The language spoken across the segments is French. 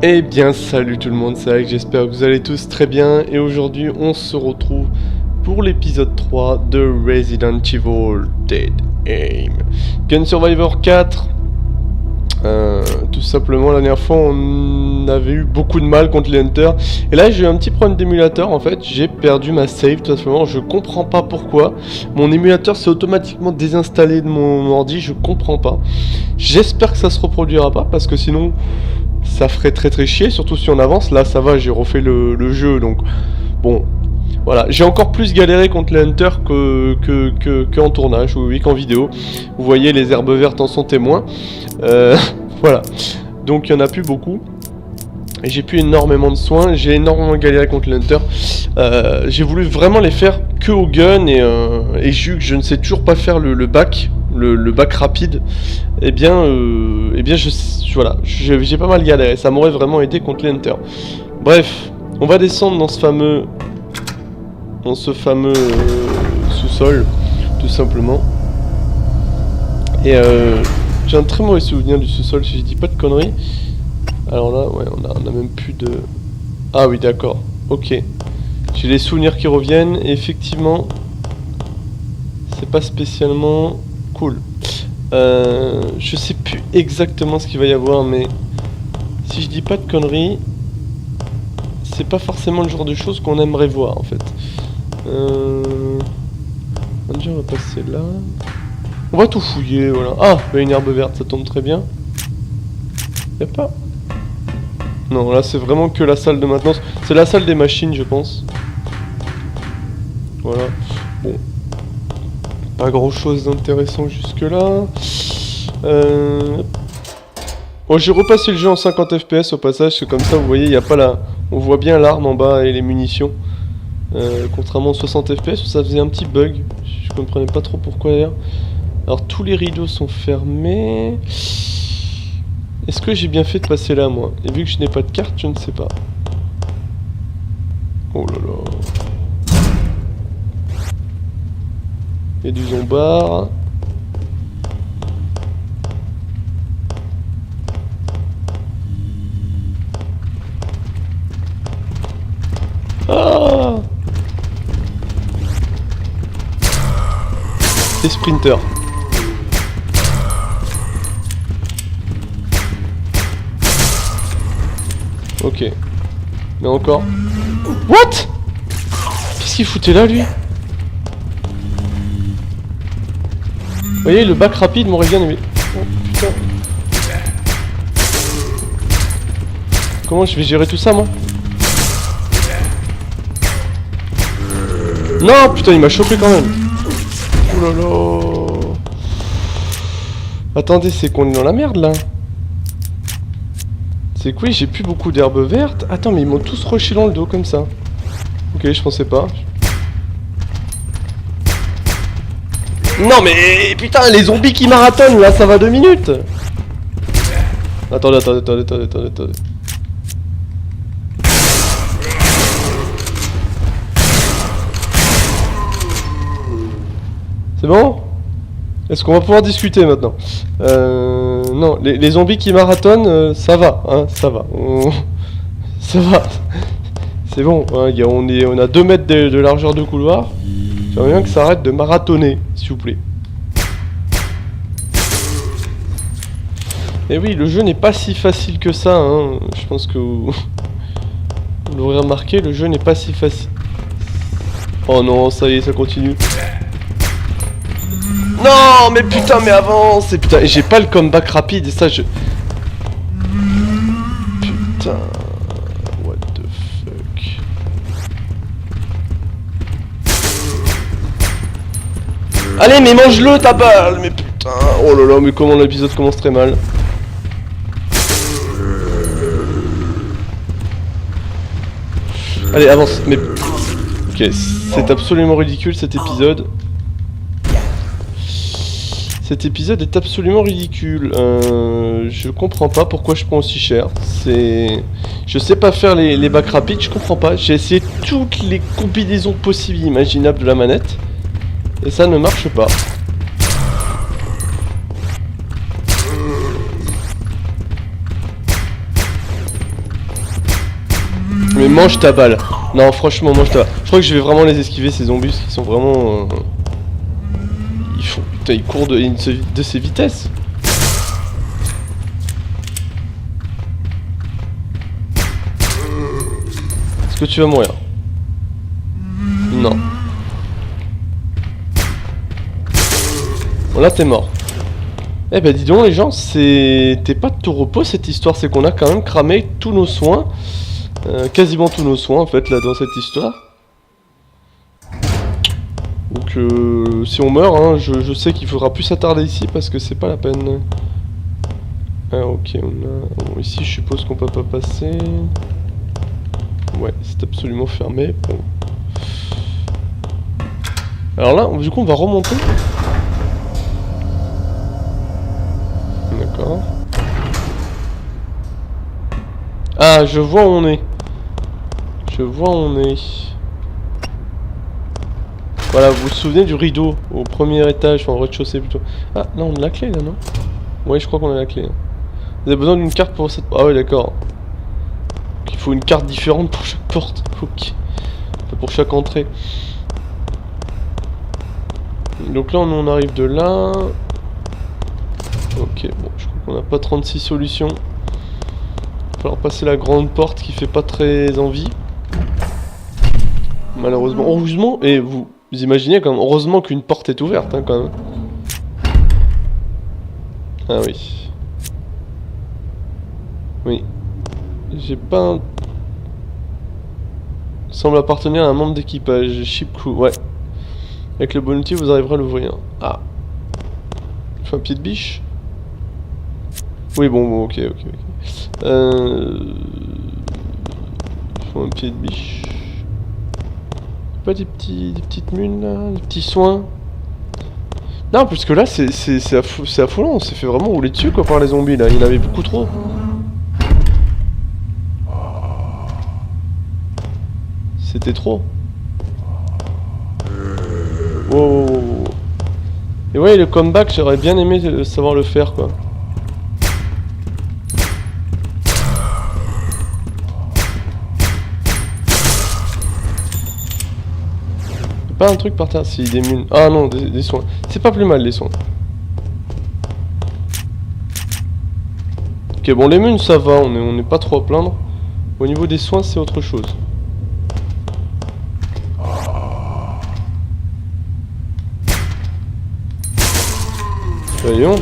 Eh bien salut tout le monde, c'est Alex, j'espère que vous allez tous très bien et aujourd'hui on se retrouve pour l'épisode 3 de Resident Evil Dead Aim. Gun Survivor 4. Tout simplement la dernière fois on avait eu beaucoup de mal contre les hunters et là j'ai eu un petit problème d'émulateur en fait, j'ai perdu ma save tout simplement, je comprends pas pourquoi. Mon émulateur s'est automatiquement désinstallé de mon ordi, je comprends pas. J'espère que ça se reproduira pas parce que sinon ça ferait très chier, surtout si on avance. Là ça va, j'ai refait le jeu donc bon. Voilà, j'ai encore plus galéré contre les hunters qu'en tournage, oui, qu'en vidéo. Vous voyez, les herbes vertes en sont témoins. Voilà, donc il n'y en a plus beaucoup. Et j'ai plus énormément de soins, j'ai énormément galéré contre les hunters. J'ai voulu vraiment les faire que au gun et vu que je ne sais toujours pas faire le back. Le back rapide, eh bien voilà, j'ai pas mal galéré, ça m'aurait vraiment aidé contre les hunters. Bref, on va descendre dans ce fameux sous-sol, tout simplement. Et j'ai un très mauvais souvenir du sous-sol, si je dis pas de conneries. Alors là, ouais, on a même plus de... Ah oui, d'accord, ok. J'ai les souvenirs qui reviennent, et effectivement, c'est pas spécialement cool. Je sais plus exactement ce qu'il va y avoir, mais si je dis pas de conneries, c'est pas forcément le genre de choses qu'on aimerait voir en fait. On va passer là. On va tout fouiller, voilà. Ah, bah une herbe verte, ça tombe très bien. Y'a pas... Non, là c'est vraiment que la salle de maintenance. C'est la salle des machines, je pense. Voilà. Bon. Pas grand chose d'intéressant jusque là. Bon, j'ai repassé le jeu en 50 FPS au passage, c'est comme ça, vous voyez, il n'y a pas la... On voit bien l'arme en bas et les munitions. Contrairement aux 60 FPS, ça faisait un petit bug. Je comprenais pas trop pourquoi d'ailleurs. Alors tous les rideaux sont fermés. Est-ce que j'ai bien fait de passer là, moi? Et vu que je n'ai pas de carte, je ne sais pas. Oh là là. Il y a du zombard. Ah! Des sprinters. Ok. Mais encore. What? Qu'est-ce qu'il foutait là, lui? Vous voyez, le bac rapide m'aurait bien aimé. Oh putain. Comment je vais gérer tout ça, moi? Non, putain, il m'a chopé quand même. Oh là là. Attendez, c'est qu'on est dans la merde, là. C'est que oui, j'ai plus beaucoup d'herbes vertes. Attends, mais ils m'ont tous rushé dans le dos, comme ça. Ok, je pensais pas. Non, mais putain, les zombies qui marathonnent, là, ça va 2 minutes. Attendez. C'est bon? Est-ce qu'on va pouvoir discuter maintenant? Non, les zombies qui marathonnent, ça va, hein, ça va. Ça va. C'est bon, hein, on a 2 mètres de largeur de couloir. J'aimerais bien que ça arrête de marathonner, s'il vous plaît. Et oui, le jeu n'est pas si facile que ça, hein. Je pense que vous l'aurez remarqué, le jeu n'est pas si facile. Oh non, ça y est, ça continue. Non, mais putain, mais avance! Et putain, j'ai pas le comeback rapide et ça je... Putain... What the fuck... Allez, mais mange-le ta balle! Mais putain... Oh là là, mais comment l'épisode commence très mal. Allez, avance, mais... Ok, c'est absolument ridicule cet épisode. Cet épisode est absolument ridicule. Je comprends pas pourquoi je prends aussi cher. Je sais pas faire les bacs rapides, je comprends pas. J'ai essayé toutes les combinaisons possibles et imaginables de la manette. Et ça ne marche pas. Mais mange ta balle. Non, franchement, mange ta balle. Je crois que je vais vraiment les esquiver, ces zombies, parce qu'ils sont vraiment... Ils font... Putain, ils courent de ces vitesses. Est-ce que tu vas mourir? Non. Bon, là, t'es mort. Eh ben dis donc les gens, c'était pas de tout repos cette histoire, c'est qu'on a quand même cramé tous nos soins, quasiment tous nos soins en fait là dans cette histoire. Donc si on meurt, hein, je sais qu'il faudra plus s'attarder ici parce que c'est pas la peine. Ah ok, on a... Bon, ici je suppose qu'on peut pas passer. Ouais, c'est absolument fermé. Bon. Alors là, du coup on va remonter. D'accord. Ah, je vois où on est. Je vois où on est. Voilà, vous vous souvenez du rideau au premier étage, enfin au rez-de-chaussée plutôt. Ah, là on a la clé là, non? Ouais, je crois qu'on a la clé. Hein. Vous avez besoin d'une carte pour cette... Ah ouais, d'accord. Il faut une carte différente pour chaque porte. Ok. Pour chaque entrée. Donc là, on arrive de là. Ok, bon, je crois qu'on n'a pas 36 solutions. Il va falloir passer la grande porte qui fait pas très envie. Malheureusement. Heureusement, et vous imaginez quand même, heureusement qu'une porte est ouverte, hein, quand même. Ah oui. Oui. J'ai pas un... Semble appartenir à un membre d'équipage. Ship crew, ouais. Avec le bon outil, vous arriverez à l'ouvrir. Ah. Je fais un pied de biche. Oui, bon, ok. Il faut un pied de biche. Pas des petites mules là, des petits soins. Non, parce que là, c'est affolant. On s'est fait vraiment rouler dessus quoi par les zombies là. Il y en avait beaucoup trop. C'était trop. Wow. Et ouais, le comeback, j'aurais bien aimé savoir le faire quoi. Pas un truc par terre, si des mules. Ah non, des soins. C'est pas plus mal les soins. Ok, bon, les mules ça va, on n'est pas trop à plaindre. Au niveau des soins, c'est autre chose. Voyons.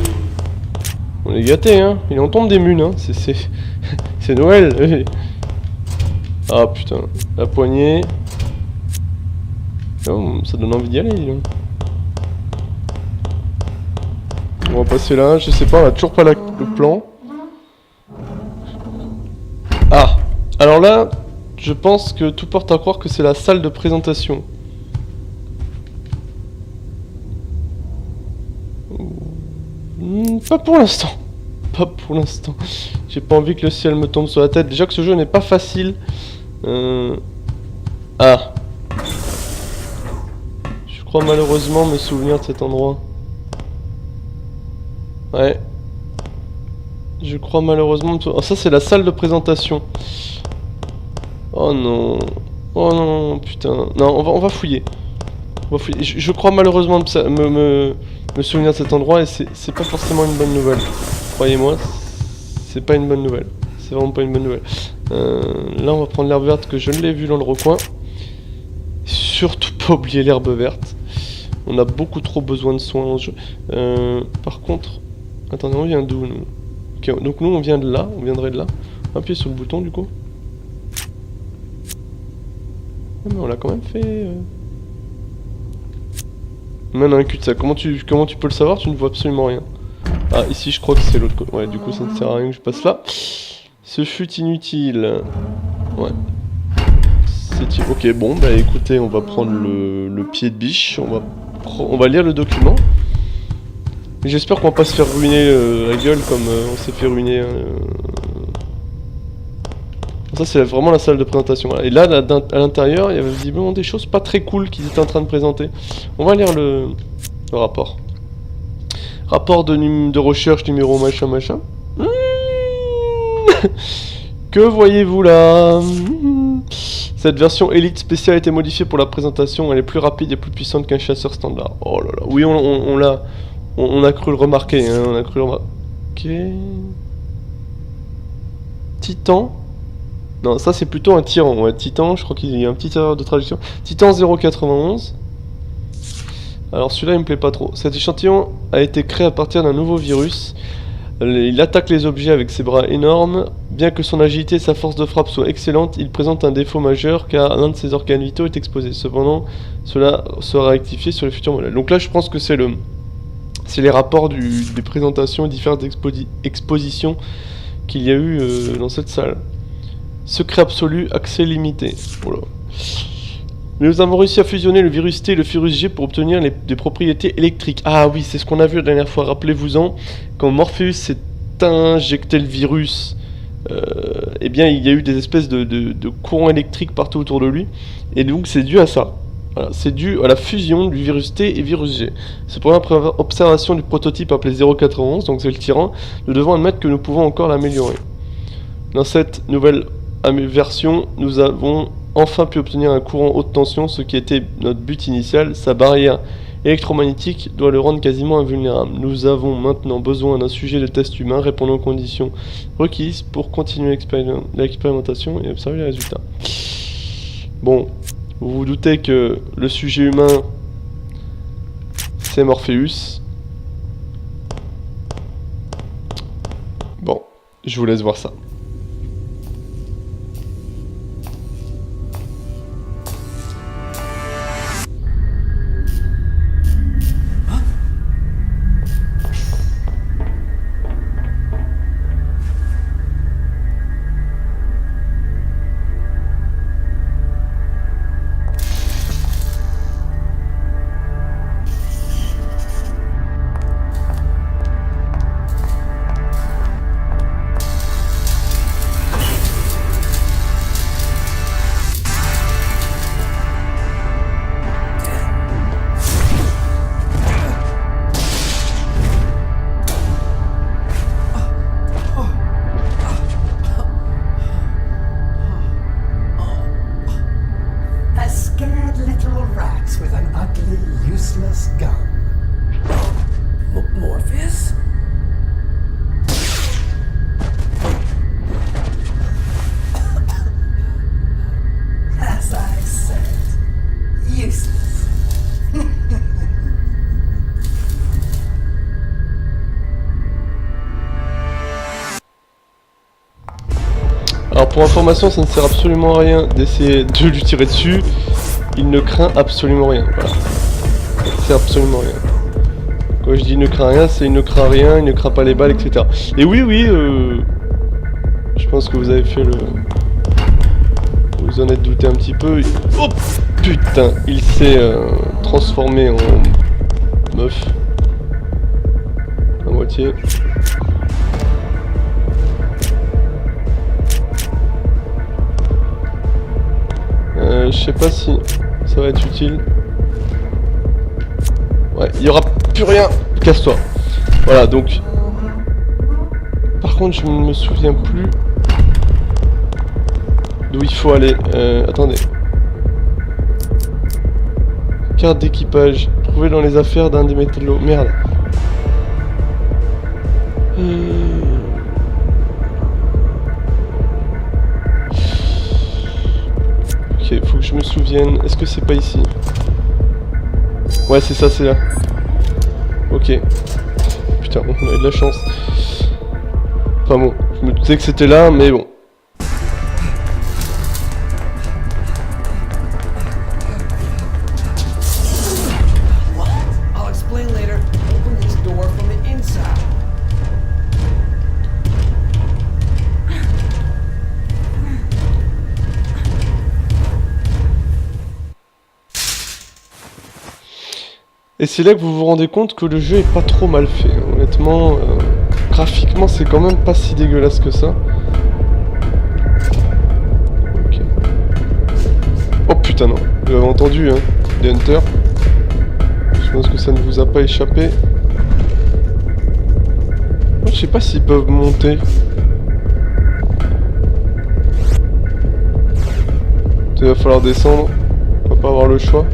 On est gâtés, hein. Il en tombe des mules, hein. C'est Noël. Ah putain, la poignée. Oh, ça donne envie d'y aller, dis donc. On va passer là, je sais pas, on a toujours pas le plan. Ah, alors là, je pense que tout porte à croire que c'est la salle de présentation. Pas pour l'instant. Pas pour l'instant. J'ai pas envie que le ciel me tombe sur la tête. Déjà que ce jeu n'est pas facile. Ah. Je crois malheureusement me souvenir de cet endroit. Ouais. Je crois malheureusement... Oh, ça c'est la salle de présentation. Oh non. Oh non, putain. Non, on va fouiller. On va fouiller. Je crois malheureusement me souvenir de cet endroit et c'est pas forcément une bonne nouvelle. Croyez-moi, c'est pas une bonne nouvelle. C'est vraiment pas une bonne nouvelle. Là on va prendre l'herbe verte que je l'ai vu dans le recoin. Surtout pas oublier l'herbe verte. On a beaucoup trop besoin de soins en jeu. Par contre... Attendez, on vient d'où nous? Ok, donc nous on vient de là, on viendrait de là. Appuyez sur le bouton du coup. Ah, mais on l'a quand même fait... Maintenant un cul-de-sac. Comment tu peux le savoir? Tu ne vois absolument rien. Ah, ici je crois que c'est l'autre côté. Ouais, du coup ça ne sert à rien que je passe là. Ce fut inutile. Ouais. Ok, bon, bah écoutez, on va prendre le pied de biche. On va lire le document. J'espère qu'on va pas se faire ruiner la gueule comme on s'est fait ruiner. Ça c'est vraiment la salle de présentation. Voilà. Et là, à l'intérieur, il y avait visiblement des choses pas très cool qu'ils étaient en train de présenter. On va lire le rapport. Rapport de recherche numéro machin. Que voyez-vous là? Cette version Elite spéciale a été modifiée pour la présentation. Elle est plus rapide et plus puissante qu'un chasseur standard. Oh là là. Oui, on l'a... On a cru le remarquer, hein. On a cru le remarquer... Titan. Non, ça c'est plutôt un tyran. Ouais, Titan, je crois qu'il y a un petit erreur de traduction. Titan 091. Alors celui-là il me plaît pas trop. Cet échantillon a été créé à partir d'un nouveau virus. Il attaque les objets avec ses bras énormes. Bien que son agilité et sa force de frappe soient excellentes, il présente un défaut majeur car l'un de ses organes vitaux est exposé. Cependant, cela sera rectifié sur les futurs modèles. Donc là je pense que c'est les rapports des présentations et différentes expositions qu'il y a eu dans cette salle. Secret absolu, accès limité. Voilà. Mais nous avons réussi à fusionner le virus T et le virus G pour obtenir des propriétés électriques. Ah oui, c'est ce qu'on a vu la dernière fois, rappelez-vous-en. Quand Morpheus s'est injecté le virus, eh bien il y a eu des espèces de courants électriques partout autour de lui. Et donc c'est dû à ça. Voilà, c'est dû à la fusion du virus T et virus G. Cependant, après observation du prototype appelé 091, donc c'est le tyran, nous devons admettre que nous pouvons encore l'améliorer. Dans cette nouvelle version, nous avons enfin pu obtenir un courant haute tension, ce qui était notre but initial. Sa barrière électromagnétique doit le rendre quasiment invulnérable. Nous avons maintenant besoin d'un sujet de test humain répondant aux conditions requises pour continuer l'expérimentation et observer les résultats. Bon, vous vous doutez que le sujet humain, c'est Morpheus. Bon, je vous laisse voir ça. Morpheus? As I said, useless. Alors pour information, ça ne sert absolument à rien d'essayer de lui tirer dessus. Il ne craint absolument rien. Voilà. Ça ne sert absolument à rien. Quand je dis il ne craint rien, c'est il ne craint rien, il ne craint pas les balles, etc. Et oui, je pense que vous avez fait le... Vous en êtes douté un petit peu. Oh putain, il s'est transformé en meuf. À moitié. Je sais pas si ça va être utile. Ouais, il y aura plus rien. Casse-toi. Voilà, donc. Par contre, je ne me souviens plus d'où il faut aller. Attendez. Carte d'équipage. Trouvée dans les affaires d'un des métallos. Merde. Ok, faut que je me souvienne. Est-ce que c'est pas ici? Ouais, c'est ça, c'est là. Ok. Putain, on a eu de la chance. Enfin bon, je me doutais que c'était là, mais bon. I'll explain later. Open this door from the inside. Et c'est là que vous vous rendez compte que le jeu est pas trop mal fait. Honnêtement, graphiquement, c'est quand même pas si dégueulasse que ça. Ok. Oh putain non, vous l'avez entendu hein, des Hunters. Je pense que ça ne vous a pas échappé. Moi, je sais pas s'ils peuvent monter. Il va falloir descendre. On va pas avoir le choix.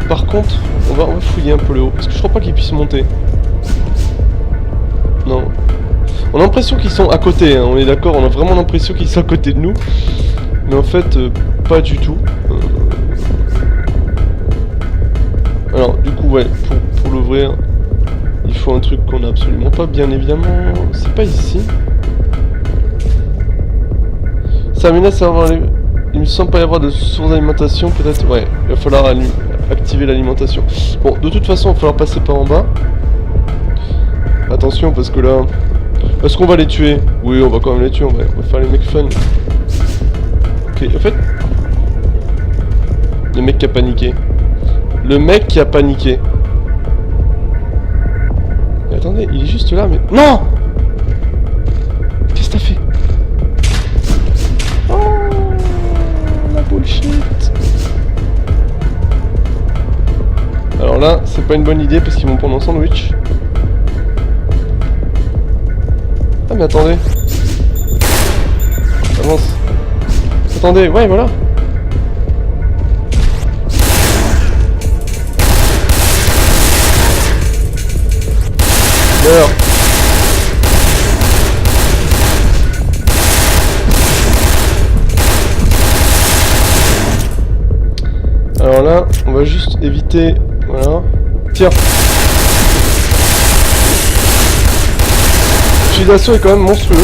Par contre, on va fouiller un peu le haut. Parce que je crois pas qu'ils puissent monter. Non. On a l'impression qu'ils sont à côté, hein, on est d'accord, on a vraiment l'impression qu'ils sont à côté de nous. Mais en fait, pas du tout. Alors, du coup, ouais, pour l'ouvrir, il faut un truc qu'on a absolument pas, bien évidemment. C'est pas ici. Ça menace à avoir les... Il me semble pas y avoir de source d'alimentation, peut-être. Ouais, il va falloir activer l'alimentation. Bon, de toute façon, il va falloir passer par en bas. Attention, parce que là... Est-ce qu'on va les tuer? Oui, on va quand même les tuer, on va faire les mecs fun. Ok, en fait... Le mec qui a paniqué. Le mec qui a paniqué. Mais attendez, il est juste là, mais... Non! Qu'est-ce que t'as fait? Oh, la bullshit. Alors là, c'est pas une bonne idée parce qu'ils vont prendre un sandwich. Ah mais attendez. Avance. Attendez, ouais voilà. Meurs. Alors là, on va juste éviter... Voilà. Tiens. L'utilisation est quand même monstrueux.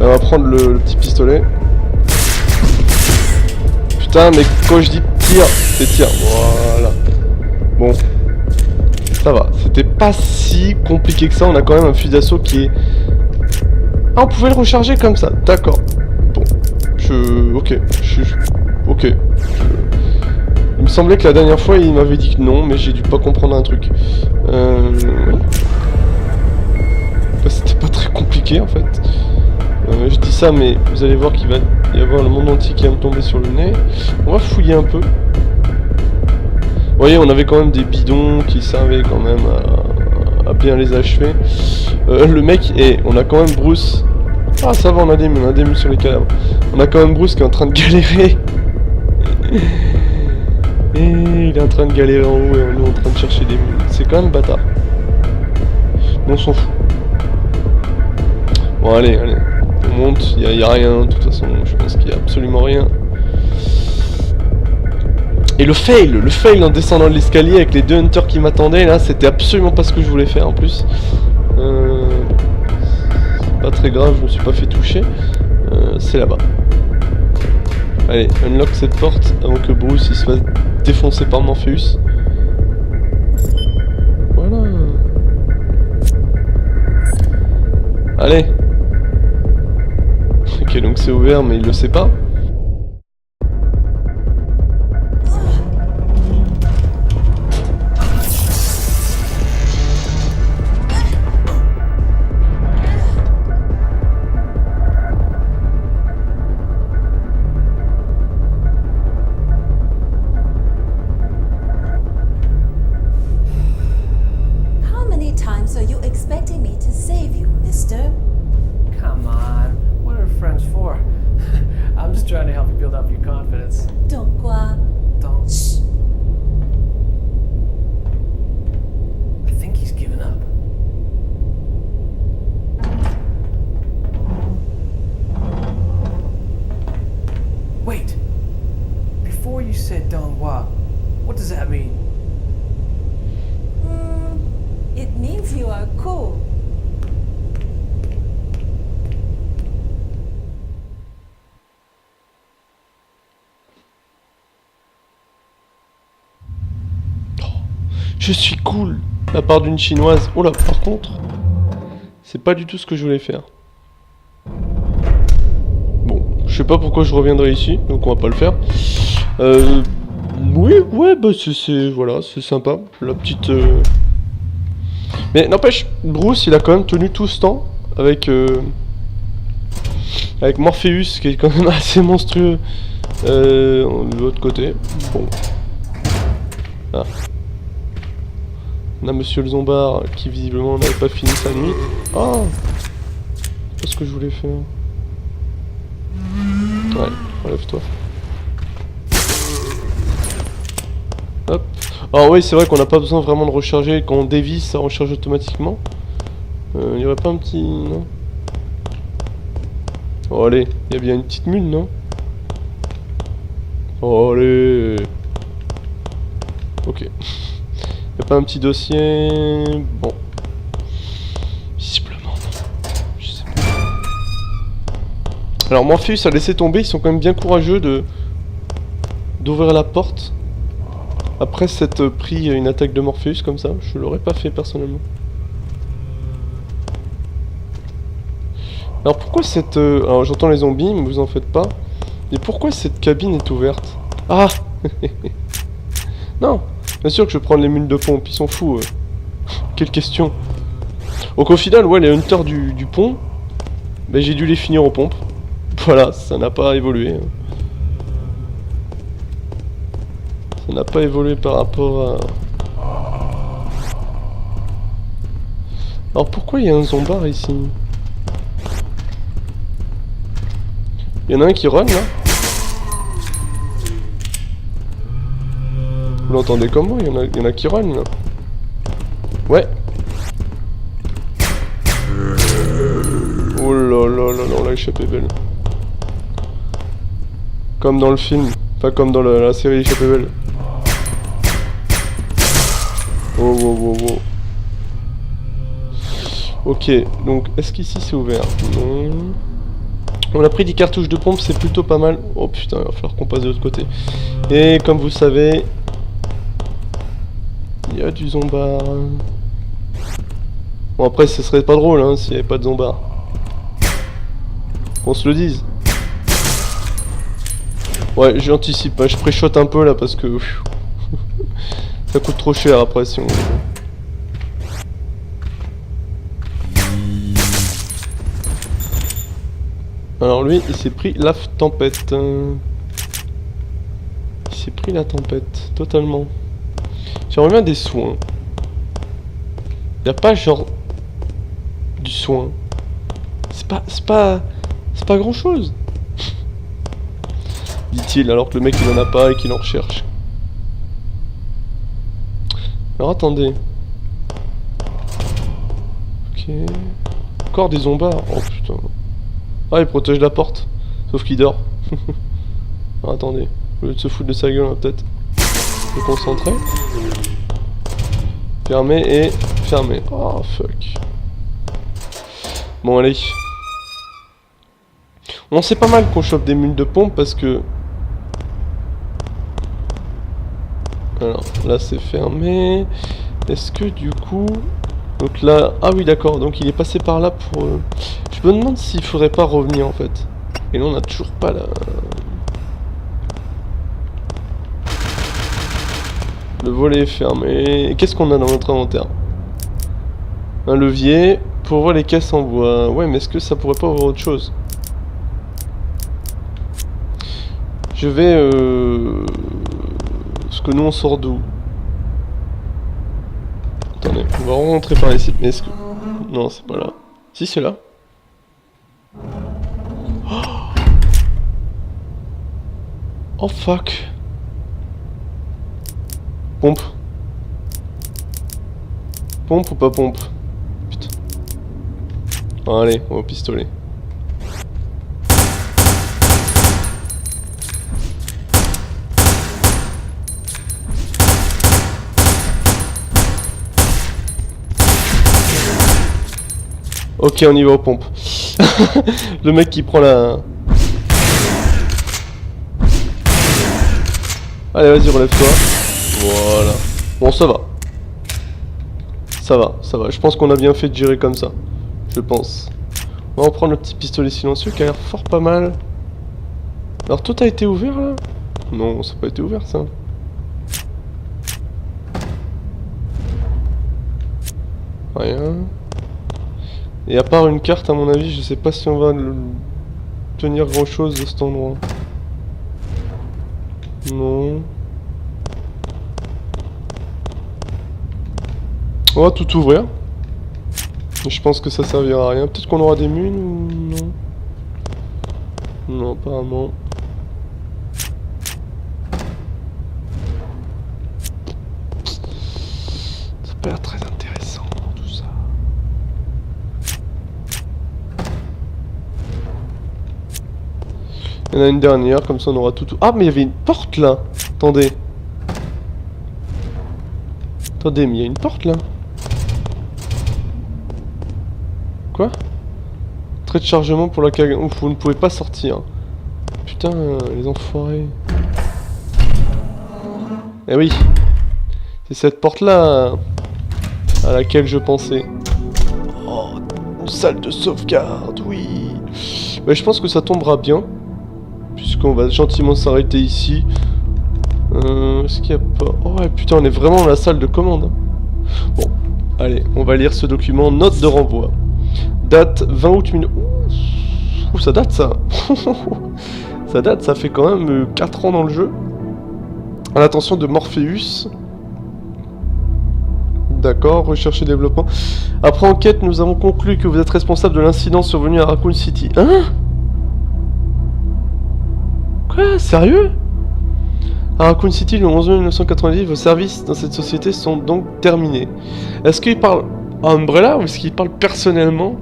On va prendre le petit pistolet. Putain, mais quand je dis tire, c'est tire. Voilà. Bon. Ça va. C'était pas si compliqué que ça. On a quand même un fusil d'assaut qui est... Ah, on pouvait le recharger comme ça. D'accord. Bon. Ok. Ok. Il me semblait que la dernière fois, il m'avait dit que non, mais j'ai dû pas comprendre un truc. Oui. C'était pas très compliqué en fait. Je dis ça, mais vous allez voir qu'il va y avoir le monde entier qui va me tomber sur le nez. On va fouiller un peu. Vous voyez, on avait quand même des bidons qui servaient quand même à bien les achever. Le mec, et on a quand même Bruce. Ah ça va, on a des mules sur les cadavres. On a quand même Bruce qui est en train de galérer. Et il est en train de galérer en haut et nous en train de chercher des mules. C'est quand même bâtard. Mais on s'en fout. Bon allez, on monte, il y a rien, de toute façon, je pense qu'il y a absolument rien. Et le fail en descendant l'escalier avec les deux hunters qui m'attendaient, là, c'était absolument pas ce que je voulais faire en plus. C'est pas très grave, je me suis pas fait toucher. C'est là-bas. Allez, unlock cette porte avant que Bruce il se fasse défoncer par Morpheus. Voilà. Allez. Ok, donc c'est ouvert, mais il le sait pas. How many times are you expecting me to save you, mister? Come on, what are friends for? I'm just trying to help you build up your confidence. Donc quoi? Don't. Shh. I think he's given up. Wait. Before you said Donghua, what does that mean? It means you are cool. Je suis cool, de la part d'une chinoise. Oh là, par contre, c'est pas du tout ce que je voulais faire. Bon, je sais pas pourquoi je reviendrai ici, donc on va pas le faire. Oui, ouais, bah c'est voilà, c'est sympa, la petite... Mais n'empêche, Bruce, il a quand même tenu tout ce temps avec Morpheus, qui est quand même assez monstrueux de l'autre côté. Bon. Ah. On a Monsieur le Zombard qui visiblement n'avait pas fini sa nuit. Oh, c'est pas ce que je voulais faire. Ouais, Relève-toi. Hop. Alors oui, c'est vrai qu'on n'a pas besoin vraiment de recharger. Quand on dévisse, ça recharge automatiquement. Il y aurait pas un petit... Non. Oh allez, il y a bien une petite mule, non? Oh allez. Ok. Y a pas un petit dossier... Bon. Visiblement non. Je sais pas. Alors Morpheus a laissé tomber, ils sont quand même bien courageux d'ouvrir la porte. Après s'être pris une attaque de Morpheus comme ça, je l'aurais pas fait personnellement. Alors pourquoi cette... Alors j'entends les zombies, mais vous en faites pas. Et pourquoi cette cabine est ouverte? Ah. Non, bien sûr que je vais prendre les mules de pompe, ils sont fous. Quelle question. Donc au final, ouais, les hunters du pont, ben, j'ai dû les finir aux pompes. Voilà, ça n'a pas évolué. Ça n'a pas évolué par rapport à... Alors pourquoi il y a un zombard ici? Il y en a un qui run là. Vous l'entendez comme moi? Il y en a qui run là. Ouais. Oh là là là là, on l'a échappé belle. Comme dans le film. Enfin comme dans la série Échappée belle. Oh wow wow wow. Ok, donc est-ce qu'ici c'est ouvert? Non. On a pris 10 cartouches de pompe, c'est plutôt pas mal. Oh putain, il va falloir qu'on passe de l'autre côté. Et comme vous savez, il y a du zombard. Bon après ce serait pas drôle hein, s'il n'y avait pas de zombard. Qu'on se le dise. Ouais, j'anticipe, hein, je pré-shot un peu là parce que... ça coûte trop cher après si on... Alors lui, il s'est pris la tempête. Il s'est pris la tempête, totalement. J'aimerais bien des soins. Y a pas genre... du soin. C'est pas grand chose. Dit-il, alors que le mec il en a pas et qu'il en recherche. Alors attendez. Ok. Encore des zombards. Oh putain. Ah, il protège la porte. Sauf qu'il dort. Alors, attendez. Au lieu de se foutre de sa gueule, on va peut-être se concentrer. Fermer et fermer. Oh fuck. Bon, allez. On sait pas mal qu'on chope des mules de pompe parce que... Alors, là c'est fermé. Est-ce que du coup... Donc là... Ah oui d'accord, donc il est passé par là pour... Je me demande s'il faudrait pas revenir en fait. Et là on a toujours pas la... Le volet est fermé. Qu'est-ce qu'on a dans notre inventaire? Un levier pour voir les caisses en bois. Ouais mais est-ce que ça pourrait pas avoir autre chose? Je vais... Parce que nous on sort d'où? Attendez, on va rentrer par ici. Mais est-ce que... Non c'est pas là. Si c'est là. Oh fuck. Pompe. Pompe ou pas pompe? Putain. Bon, allez, on va au pistolet. Ok, on y va aux pompes. Le mec qui prend la... Allez, vas-y, relève-toi. Voilà. Bon, ça va. Ça va, ça va. Je pense qu'on a bien fait de gérer comme ça. Je pense. On va reprendre le petit pistolet silencieux qui a l'air fort pas mal. Alors, tout a été ouvert, là? Non, ça n'a pas été ouvert, ça. Rien. Et à part une carte, à mon avis, je sais pas si on va tenir grand chose de cet endroit. Non. On va tout ouvrir. Je pense que ça servira à rien. Peut-être qu'on aura des mules ou non? Non, apparemment. pas l'air très intéressant tout ça. Il y en a une dernière, comme ça on aura tout. Ah, mais il y avait une porte là. Attendez. Attendez, mais il y a une porte là. Quoi? Trait de chargement pour la cagade. Ouf, vous ne pouvez pas sortir. Putain, les enfoirés. Eh oui. C'est cette porte là à laquelle je pensais. Oh, une salle de sauvegarde, oui. Bah, je pense que ça tombera bien. Puisqu'on va gentiment s'arrêter ici. Est-ce qu'il y a pas... Oh ouais, putain, on est vraiment dans la salle de commande. Bon, allez, on va lire ce document. Note de renvoi. Date 20 août 1000... Ouh, ça date ça. Ça date, ça fait quand même 4 ans dans le jeu. À l'attention de Morpheus. D'accord, recherche et développement. Après enquête, nous avons conclu que vous êtes responsable de l'incident survenu à Raccoon City. Hein? Quoi? Sérieux? À Raccoon City, le 11 mai 1990, vos services dans cette société sont donc terminés. Est-ce qu'il parle à Umbrella ou est-ce qu'il parle personnellement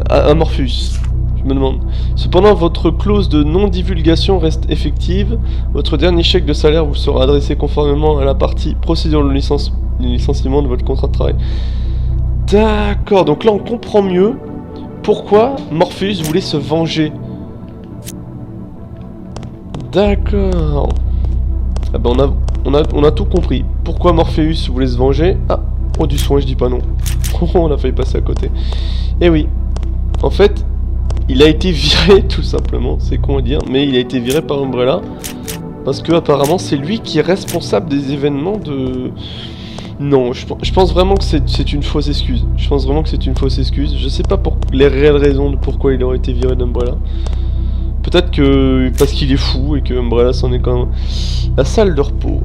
à Morpheus? Je me demande. Cependant, votre clause de non-divulgation reste effective. Votre dernier chèque de salaire vous sera adressé conformément à la partie procédure de licenciement de votre contrat de travail. D'accord, donc là on comprend mieux pourquoi Morpheus voulait se venger. D'accord. Ah ben on a tout compris. Pourquoi Morpheus voulait se venger? Ah, oh du soin, je dis pas non. On a failli passer à côté. Eh oui. En fait, il a été viré tout simplement, c'est con à dire, mais il a été viré par Umbrella. Parce que apparemment c'est lui qui est responsable des événements de... Non, je pense vraiment que c'est une fausse excuse. Je pense vraiment que c'est une fausse excuse. Je sais pas pour les réelles raisons de pourquoi il aurait été viré d'Umbrella. Peut-être que parce qu'il est fou et que Umbrella s'en est quand même... La salle de repos.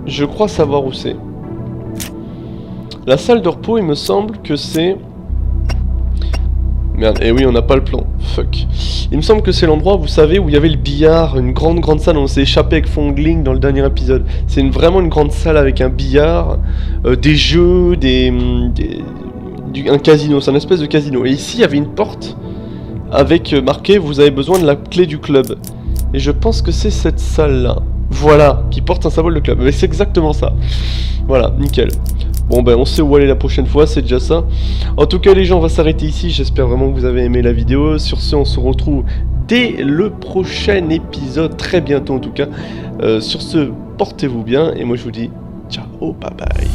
Je crois savoir où c'est. La salle de repos, il me semble que c'est... Merde, et oui, on n'a pas le plan. Fuck. Il me semble que c'est l'endroit, vous savez, où il y avait le billard, une grande salle, on s'est échappé avec Fongling dans le dernier épisode. C'est vraiment une grande salle avec un billard, des jeux, un casino, c'est un espèce de casino. Et ici, il y avait une porte avec marqué, vous avez besoin de la clé du club. Et je pense que c'est cette salle-là. Voilà, qui porte un symbole de club. Mais c'est exactement ça. Voilà, nickel. Bon ben on sait où aller la prochaine fois, c'est déjà ça. En tout cas les gens, on va s'arrêter ici. J'espère vraiment que vous avez aimé la vidéo. Sur ce, on se retrouve dès le prochain épisode, très bientôt en tout cas. Sur ce, portez-vous bien et moi je vous dis ciao, bye bye.